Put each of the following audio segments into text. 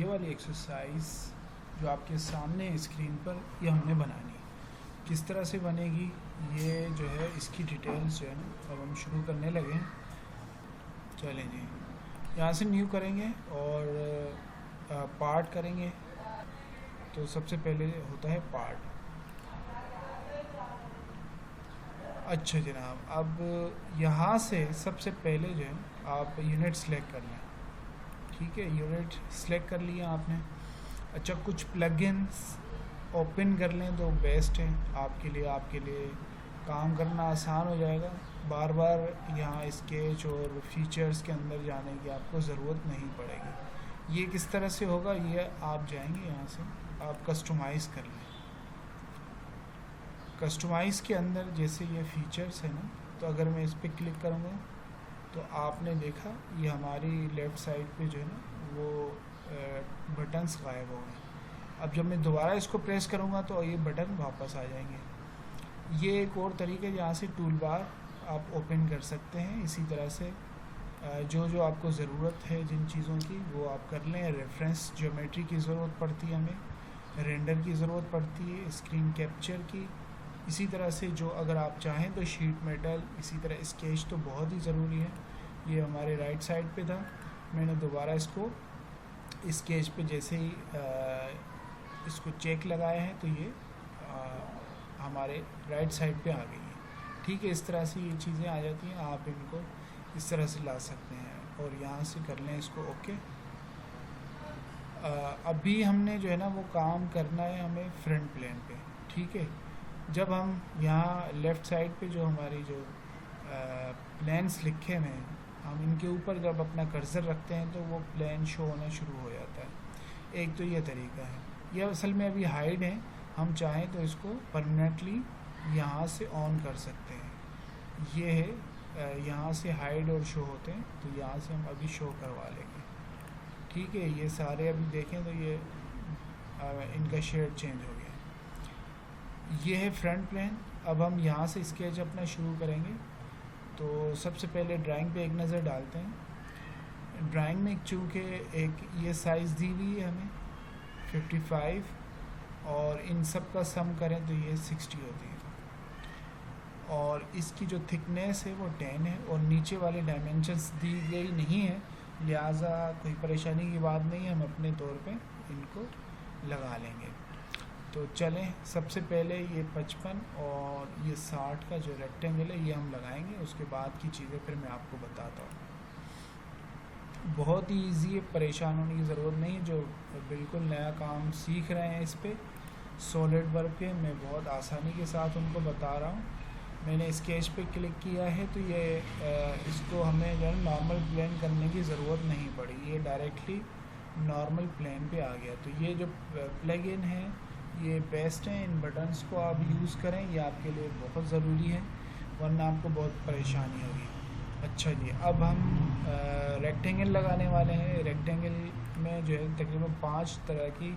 वाली एक्सरसाइज जो आपके सामने स्क्रीन पर ये हमने बनानी है। किस तरह से बनेगी ये जो है इसकी डिटेल्स जो है ना अब हम शुरू करने लगे हैं। चलें जी, यहाँ से न्यू करेंगे और पार्ट करेंगे। तो सबसे पहले होता है पार्ट। अच्छा जनाब, अब यहाँ से सबसे पहले जो है आप यूनिट सेलेक्ट कर लें। ठीक है, यूनिट सेलेक्ट कर लिया आपने। अच्छा, कुछ प्लगइन्स ओपन कर लें तो बेस्ट है आपके लिए काम करना आसान हो जाएगा। बार बार यहाँ स्केच और फीचर्स के अंदर जाने की आपको ज़रूरत नहीं पड़ेगी। ये किस तरह से होगा, ये आप जाएंगे यहाँ से आप कस्टमाइज़ कर लें। कस्टमाइज़ के अंदर जैसे ये फीचर्स है ना, तो अगर मैं इस पर क्लिक करूँगा तो आपने देखा ये हमारी लेफ़्ट साइड पे जो है ना वो बटन्स गायब हो गए। अब जब मैं दोबारा इसको प्रेस करूँगा तो ये बटन वापस आ जाएंगे। ये एक और तरीके जहाँ से टूल बार आप ओपन कर सकते हैं। इसी तरह से जो आपको ज़रूरत है जिन चीज़ों की वो आप कर लें। रेफरेंस ज्योमेट्री की ज़रूरत पड़ती है हमें, रेंडर की ज़रूरत पड़ती है, स्क्रीन कैप्चर की। इसी तरह से जो अगर आप चाहें तो शीट मेटल, इसी तरह स्केच तो बहुत ही ज़रूरी है। ये हमारे राइट साइड पे था, मैंने दोबारा इसको स्केच पे जैसे ही इसको चेक लगाया है तो ये हमारे राइट साइड पे आ गई है। ठीक है, इस तरह से ये चीज़ें आ जाती हैं। आप इनको इस तरह से ला सकते हैं और यहाँ से कर लें इसको ओके। अभी हमने जो है ना वो काम करना है हमें फ्रंट प्लेन पे। ठीक है, जब हम यहाँ लेफ़्ट साइड पे जो हमारी जो प्लेन्स लिखे हुए हैं, हम इनके ऊपर जब अपना कर्सर रखते हैं तो वो प्लेन शो होना शुरू हो जाता है। एक तो ये तरीका है, ये असल में अभी हाइड है। हम चाहें तो इसको परमानेंटली यहाँ से ऑन कर सकते हैं। ये है यहाँ से हाइड और शो होते हैं, तो यहाँ से हम अभी शो करवा लेंगे। ठीक है, ये सारे अभी देखें तो ये इनका शेड चेंज हो गया। ये है फ्रंट प्लेन। अब हम यहाँ से स्केच अपना शुरू करेंगे। तो सबसे पहले ड्राइंग पे एक नज़र डालते हैं। ड्राइंग में चूँकि एक ये साइज़ दी हुई है हमें 55 और इन सब का सम करें तो ये 60 होती है और इसकी जो थिकनेस है वो 10 है और नीचे वाले डायमेंशंस दी गई नहीं है, लिहाजा कोई परेशानी की बात नहीं है, हम अपने तौर पे इनको लगा लेंगे। तो चलें, सबसे पहले ये 55 और ये 60 का जो रेक्टेंगल है ये हम लगाएंगे। उसके बाद की चीज़ें फिर मैं आपको बताता हूँ। बहुत ही ईजी है, परेशान होने की ज़रूरत नहीं है। जो बिल्कुल नया काम सीख रहे हैं इस पर सॉलिड वर्क पे, मैं बहुत आसानी के साथ उनको बता रहा हूँ। मैंने स्केच पे क्लिक किया है तो ये इसको हमें जो है नॉर्मल प्लेन करने की ज़रूरत नहीं पड़ी, ये डायरेक्टली नॉर्मल प्लेन पे आ गया। तो ये जो प्लग इन है ये बेस्ट है। इन बटन्स को आप यूज़ करें, ये आपके लिए बहुत ज़रूरी है, वरना आपको बहुत परेशानी होगी। अच्छा जी, अब हम रेक्टेंगल लगाने वाले हैं। रेक्टेंगल में जो है तकरीबन 5 तरह की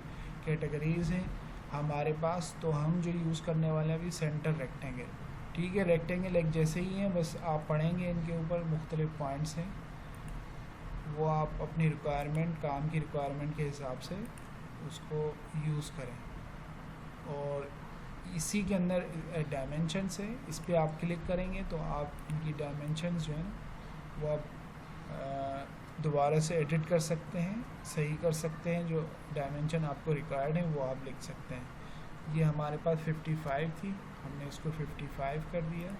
कैटेगरीज़ हैं हमारे पास। तो हम जो यूज़ करने वाले हैं अभी सेंटर रेक्टेंगल। ठीक है, रेक्टेंगल एक जैसे ही हैं, बस आप पढ़ेंगे इनके ऊपर मुख्तलिफ पॉइंट्स हैं, वो आप अपनी रिक्वायरमेंट, काम की रिक्वायरमेंट के हिसाब से उसको यूज़ करें। और इसी के अंदर डायमेंशंस है, इस पर आप क्लिक करेंगे तो आप इनकी डायमेंशंस जो है वो आप दोबारा से एडिट कर सकते हैं, सही कर सकते हैं। जो डायमेंशन आपको रिक्वायर्ड है वो आप लिख सकते हैं। ये हमारे पास 55 थी, हमने इसको 55 कर दिया।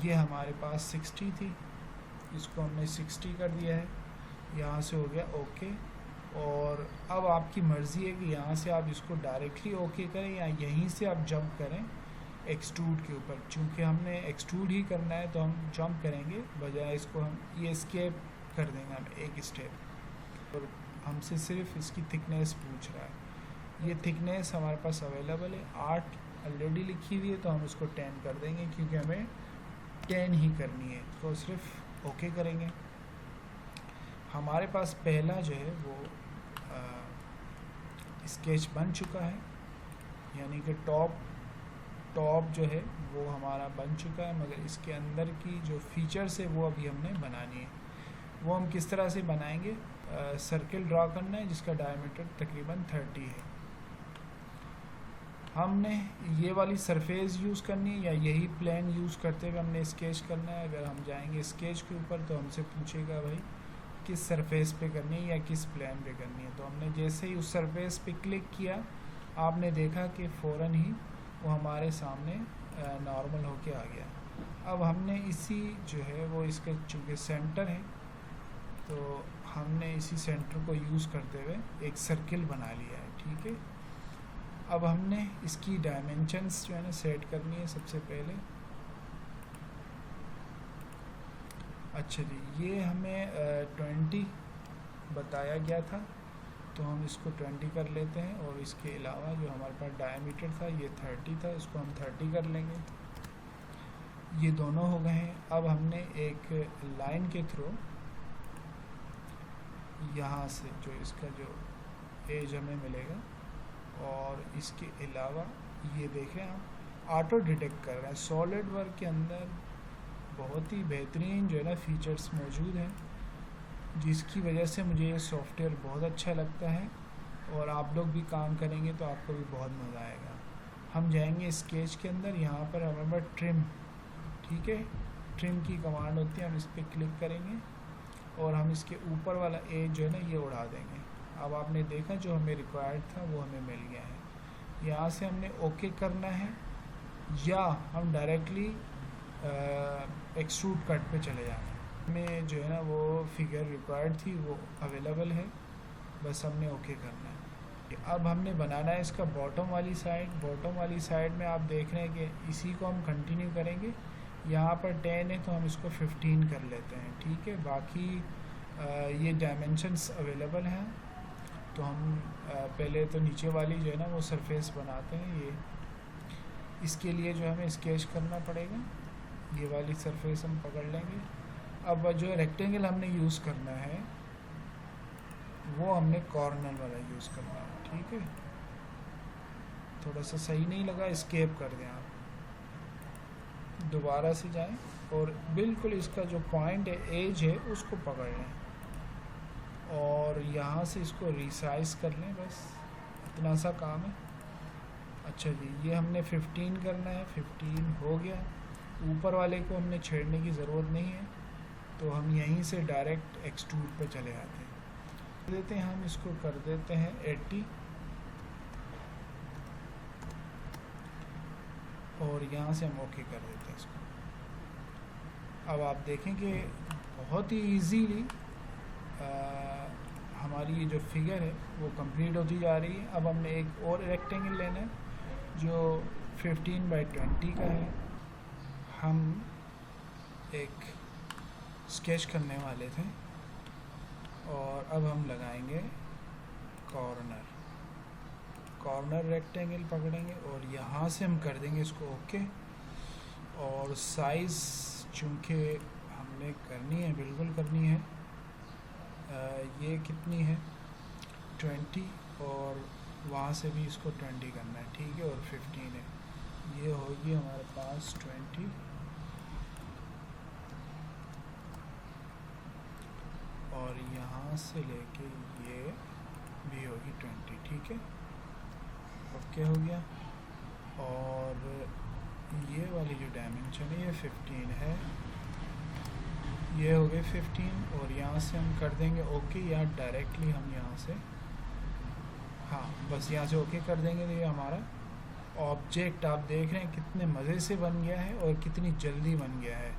ये हमारे पास 60 थी, इसको हमने 60 कर दिया है। यहाँ से हो गया ओके। और अब आपकी मर्ज़ी है कि यहाँ से आप इसको डायरेक्टली ओके करें या यहीं से आप जंप करें एक्सट्रूड के ऊपर। चूँकि हमने एक्सट्रूड ही करना है तो हम जंप करेंगे, बजाय इसको हम ये स्केप कर देंगे हम एक स्टेप। और हमसे सिर्फ इसकी थिकनेस पूछ रहा है। ये थिकनेस हमारे पास अवेलेबल है, 8 ऑलरेडी लिखी हुई है, तो हम इसको 10 कर देंगे क्योंकि हमें 10 ही करनी है। तो सिर्फ ओके करेंगे। हमारे पास पहला जो है वो स्केच बन चुका है, यानी कि टॉप जो है वो हमारा बन चुका है, मगर इसके अंदर की जो फीचर्स है वो अभी हमने बनानी है। वो हम किस तरह से बनाएंगे सर्किल ड्रा करना है जिसका डायमीटर तकरीबन 30 है। हमने ये वाली सरफेस यूज़ करनी है या यही प्लेन यूज़ करते हुए हमने स्केच करना है। अगर हम जाएंगे स्केच के ऊपर तो हमसे पूछेगा भाई किस सरफेस पे करनी है या किस प्लेन पे करनी है। तो हमने जैसे ही उस सरफेस पे क्लिक किया आपने देखा कि फ़ौरन ही वो हमारे सामने नॉर्मल होके आ गया। अब हमने इसी जो है वो इसका चूँकि सेंटर है तो हमने इसी सेंटर को यूज़ करते हुए एक सर्किल बना लिया है। ठीक है, अब हमने इसकी डायमेंशंस जो है ना सेट करनी है सबसे पहले। अच्छा जी, ये हमें 20 बताया गया था तो हम इसको 20 कर लेते हैं और इसके अलावा जो हमारे पास डायमीटर था ये 30 था, इसको हम 30 कर लेंगे। ये दोनों हो गए हैं। अब हमने एक लाइन के थ्रू यहाँ से जो इसका जो एज हमें मिलेगा और इसके अलावा ये देख रहे हैं हम ऑटो डिटेक्ट कर रहे हैं। सॉलिड वर्क के अंदर बहुत ही बेहतरीन जो है ना फीचर्स मौजूद हैं जिसकी वजह से मुझे ये सॉफ्टवेयर बहुत अच्छा लगता है और आप लोग भी काम करेंगे तो आपको भी बहुत मज़ा आएगा। हम जाएंगे स्केच के अंदर, यहाँ पर हमारे पास ट्रिम, ठीक है, ट्रिम की कमांड होती है। हम इस पर क्लिक करेंगे और हम इसके ऊपर वाला एज जो है ना ये उड़ा देंगे। अब आपने देखा जो हमें रिक्वायर्ड था वो हमें मिल गया है। यहाँ से हमने ओके करना है या हम डायरेक्टली एक्सट्रूड कट पे चले जाना है। हमें जो है ना वो फिगर रिक्वायर्ड थी वो अवेलेबल है, बस हमने ओके करना है। अब हमने बनाना है इसका बॉटम वाली साइड। बॉटम वाली साइड में आप देख रहे हैं कि इसी को हम कंटिन्यू करेंगे। यहाँ पर 10 है तो हम इसको 15 कर लेते हैं। ठीक है, बाकी ये डायमेंशंस अवेलेबल हैं तो हम पहले तो नीचे वाली जो है ना वो सरफेस बनाते हैं। ये इसके लिए जो हमें स्केच करना पड़ेगा, ये वाली सरफेस हम पकड़ लेंगे। अब जो रेक्टेंगल हमने यूज़ करना है वो हमने कॉर्नर वाला यूज़ करना है। ठीक है, थोड़ा सा सही नहीं लगा, एस्केप कर दें आप, दोबारा से जाएं और बिल्कुल इसका जो पॉइंट है एज है उसको पकड़ लें और यहाँ से इसको रिसाइज कर लें, बस इतना सा काम है। अच्छा जी, ये हमने 15 करना है, 15 हो गया। ऊपर वाले को हमने छेड़ने की ज़रूरत नहीं है तो हम यहीं से डायरेक्ट एक्सट्रूड पे चले आते हैं। हम इसको कर देते हैं 80 और यहाँ से हम ओके कर देते हैं इसको। अब आप देखें कि बहुत ही इजीली हमारी ये जो फिगर है वो कंप्लीट होती जा रही है। अब हमने एक और रेक्टेंगल लेना है जो 15/20 का है। हम एक स्केच करने वाले थे और अब हम लगाएंगे कॉर्नर रेक्टेंगल पकड़ेंगे और यहाँ से हम कर देंगे इसको ओके। और साइज़ चूँकि हमने करनी है, बिल्कुल करनी है, ये कितनी है 20 और वहाँ से भी इसको 20 करना है। ठीक है, और 15 है, ये होगी हमारे पास 20 और यहाँ से लेके ये भी होगी 20। ठीक है, ओके हो गया। और ये वाली जो डायमेंशन है ये 15 है, ये हो गए 15 और यहाँ से हम कर देंगे ओके या डायरेक्टली हम यहाँ से, हाँ बस यहाँ से ओके कर देंगे तो ये हमारा ऑब्जेक्ट आप देख रहे हैं कितने मज़े से बन गया है और कितनी जल्दी बन गया है।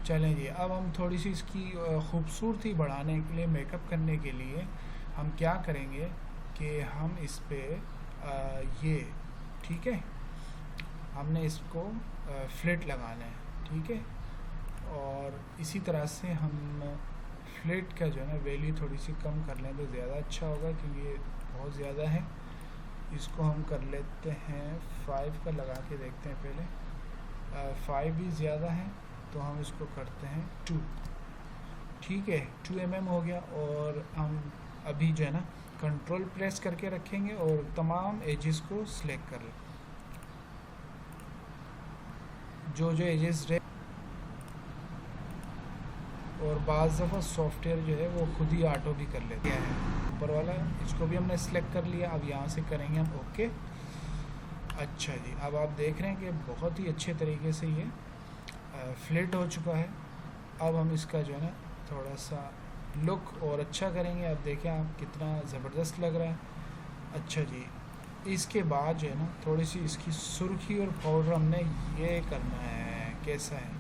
चलें जी, अब हम थोड़ी सी इसकी खूबसूरती बढ़ाने के लिए, मेकअप करने के लिए हम क्या करेंगे कि हम इस पे ये, ठीक है, हमने इसको फ्लिट लगाना है। ठीक है, और इसी तरह से हम फ्लिट का जो है ना वैल्यू थोड़ी सी कम कर लें तो ज़्यादा अच्छा होगा क्योंकि ये बहुत ज़्यादा है। इसको हम कर लेते हैं 5 का, लगा के देखते हैं पहले। 5 भी ज़्यादा है तो हम इसको करते हैं 2। ठीक है, 2 mm हो गया। और हम अभी जो है ना कंट्रोल प्रेस करके रखेंगे और तमाम एजेस को सिलेक्ट कर लें, जो एजेस रहे, और बाज़ दफ़ा सॉफ्टवेयर जो है वो खुद ही ऑटो भी कर लेते हैं। ऊपर वाला इसको भी हमने सेलेक्ट कर लिया, अब यहाँ से करेंगे हम ओके। अच्छा जी, अब आप देख रहे हैं कि बहुत ही अच्छे तरीके से ये फ्लिट हो चुका है। अब हम इसका जो है ना थोड़ा सा लुक और अच्छा करेंगे। अब देखें आप कितना ज़बरदस्त लग रहा है। अच्छा जी, इसके बाद जो है ना थोड़ी सी इसकी सुर्खी और पाउडर हमने ये करना है। कैसा है,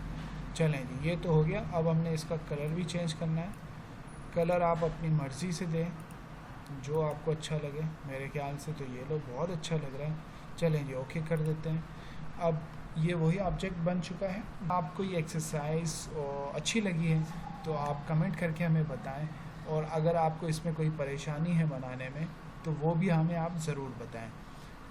चलें जी, ये तो हो गया। अब हमने इसका कलर भी चेंज करना है। कलर आप अपनी मर्ज़ी से दें, जो आपको अच्छा लगे। मेरे ख्याल से तो ये लो बहुत अच्छा लग रहा है। चलें जी, ओके कर देते हैं। अब ये वही ऑब्जेक्ट बन चुका है। आपको ये एक्सरसाइज अच्छी लगी है तो आप कमेंट करके हमें बताएं, और अगर आपको इसमें कोई परेशानी है बनाने में तो वो भी हमें आप ज़रूर बताएं।